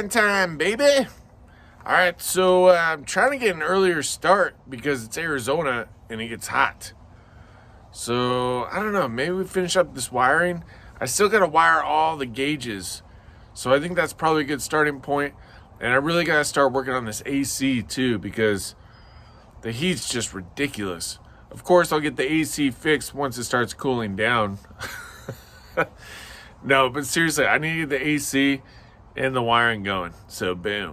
Weekend time, baby. All right, so I'm trying to get an earlier start because it's Arizona and it gets hot. So I don't know, maybe we finish up this wiring. I still got to wire all the gauges. So I think that's probably a good starting point. And I really got to start working on this AC too because the heat's just ridiculous. Of course, I'll get the AC fixed once it starts cooling down. No, but seriously, I need the AC and the wiring going. So, boom.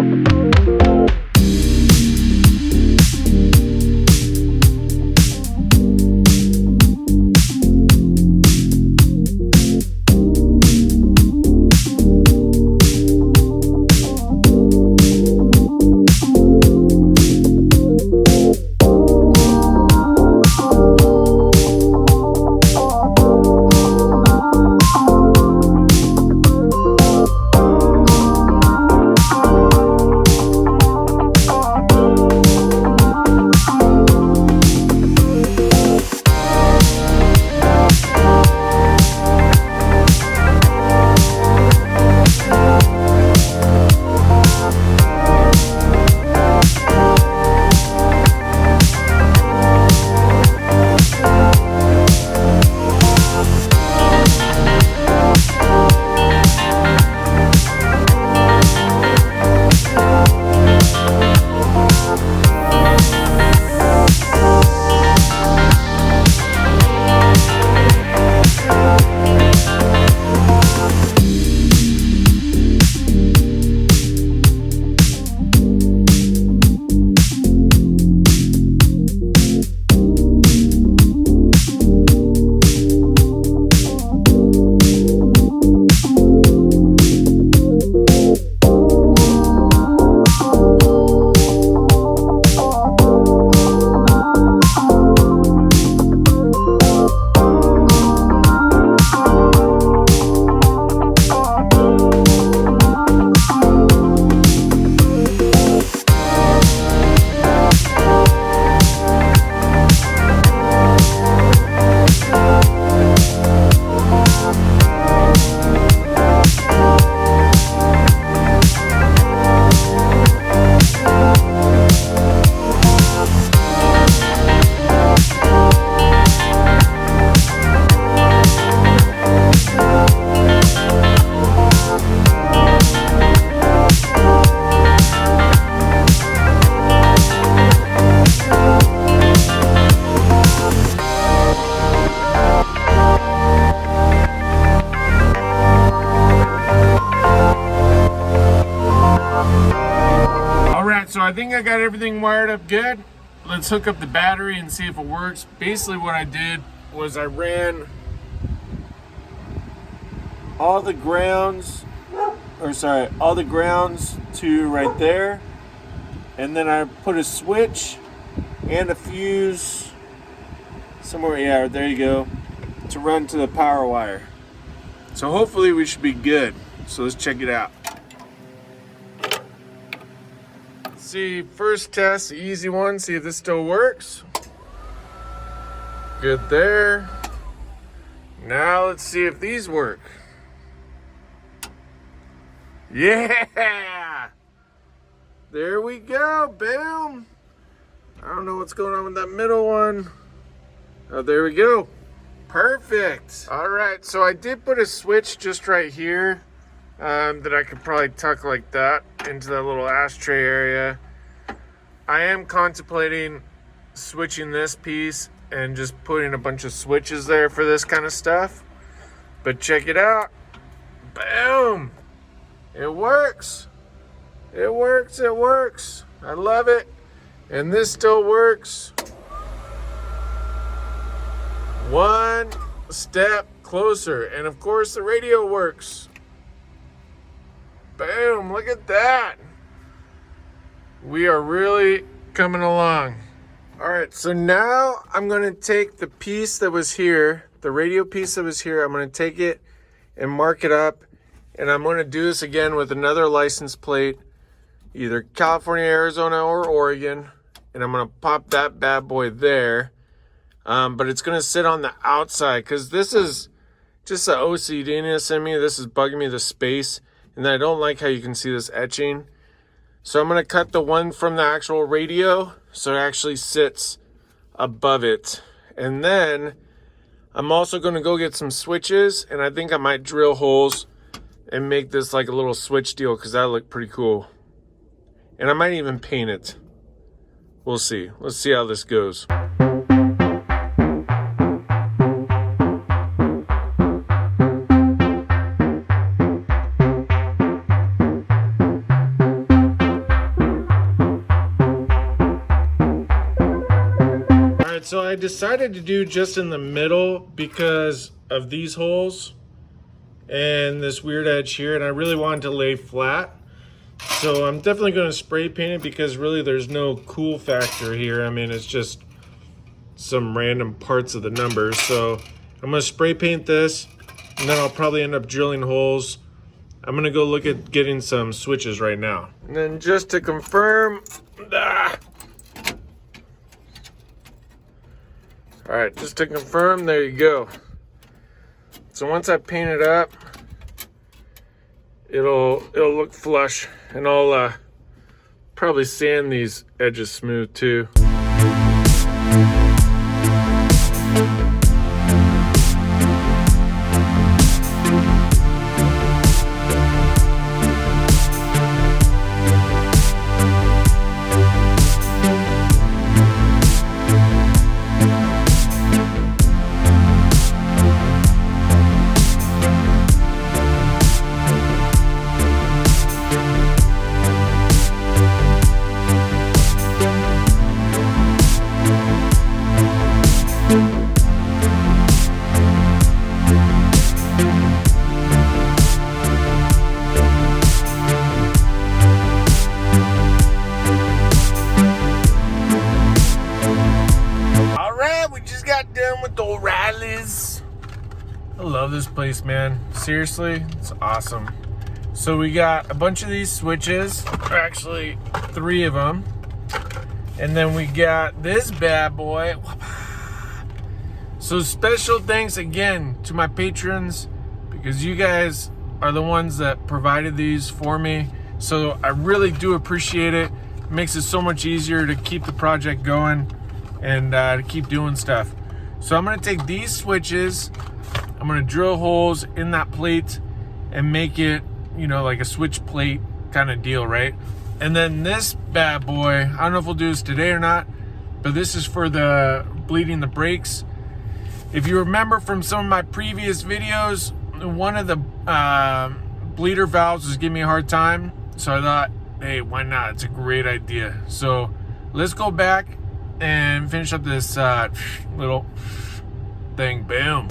So I think I got everything wired up good. Let's hook up the battery and see if it works. Basically what I did was I ran all the grounds to right there. And then I put a switch and a fuse somewhere, yeah, there you go, to run to the power wire. So hopefully we should be good. So let's check it out. See, first test, the easy one, see if this still works. Good there. Now let's see if these work. Yeah! There we go, boom. I don't know what's going on with that middle one. Oh, there we go. Perfect. All right, so I did put a switch just right here that I could probably tuck like that into that little ashtray area. I am contemplating switching this piece and just putting a bunch of switches there for this kind of stuff. But check it out. Boom. It works. It works. It works. I love it. And this still works. One step closer. And of course the radio works. Boom. Look at that. We are really coming along. All right, so now I'm gonna take the piece that was here, the radio piece that was here, I'm gonna take it and mark it up, and I'm gonna do this again with another license plate, either California, Arizona, or Oregon, and I'm gonna pop that bad boy there. But it's gonna sit on the outside because this is just the OCDness in me. This is bugging me, the space. And I don't like how you can see this etching. So I'm going to cut the one from the actual radio so it actually sits above it. And then I'm also going to go get some switches, and I think I might drill holes and make this like a little switch deal because that look pretty cool. And I might even paint it. We'll see. Let's see how this goes. So I decided to do just in the middle because of these holes and this weird edge here, and I really wanted to lay flat. So I'm definitely going to spray paint it because really there's no cool factor here. I mean, it's just some random parts of the numbers. So I'm going to spray paint this, and then I'll probably end up drilling holes. I'm going to go look at getting some switches right now. And then just to confirm, all right, just to confirm, there you go. So once I paint it up, it'll look flush, and I'll probably sand these edges smooth too. I love this place, man. Seriously, it's awesome. So we got a bunch of these switches, or actually 3 of them. And then we got this bad boy. So special thanks again to my patrons, because you guys are the ones that provided these for me. So I really do appreciate it. It makes it so much easier to keep the project going and to keep doing stuff. So I'm gonna take these switches, I'm gonna drill holes in that plate and make it, you know, like a switch plate kind of deal, right? And then this bad boy, I don't know if we'll do this today or not, but this is for the bleeding the brakes. If you remember from some of my previous videos, one of the bleeder valves was giving me a hard time. So I thought, hey, why not? It's a great idea. So let's go back and finish up this little thing. Boom.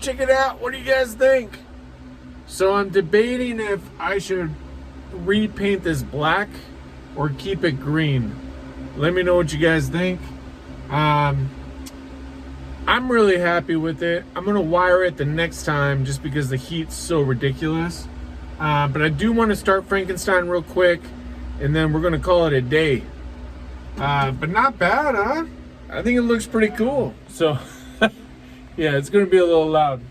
check it out. What do you guys think? So I'm debating if I should repaint this black or keep it green. Let me know what you guys think. I'm really happy with it. I'm gonna wire it the next time just because the heat's so ridiculous. But I do want to start Frankenstein real quick, and then we're gonna call it a day. But not bad, huh? I think it looks pretty cool. So yeah, it's gonna be a little loud.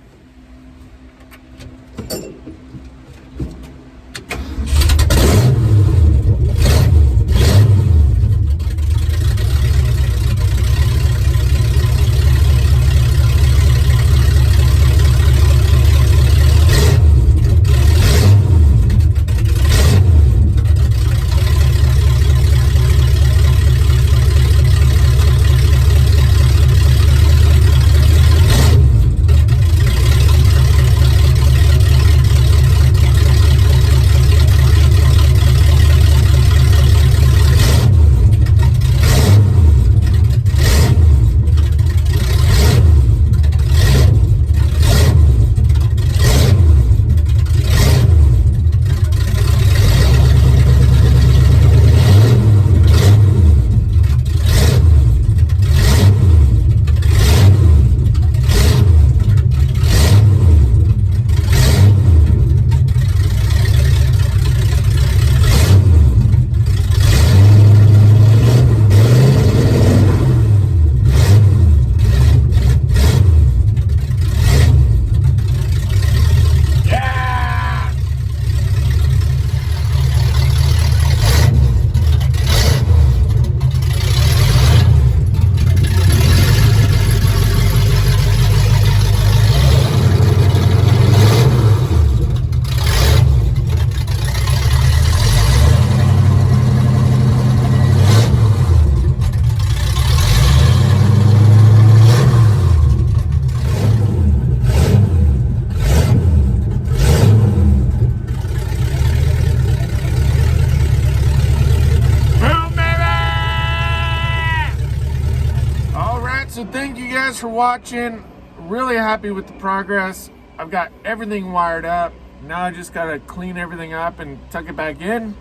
So thank you guys for watching. Really happy with the progress. I've got everything wired up. Now I just gotta clean everything up and tuck it back in.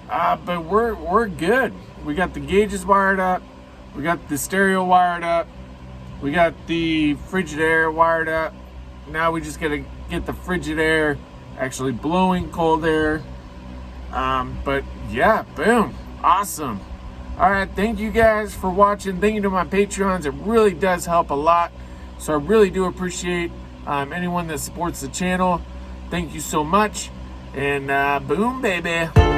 But we're good. We got the gauges wired up. We got the stereo wired up. We got the Frigidaire wired up. Now we just gotta get the Frigidaire actually blowing cold air. But yeah, boom, awesome. All right, thank you guys for watching. Thank you to my Patreons. It really does help a lot. So I really do appreciate anyone that supports the channel. Thank you so much. And boom, baby.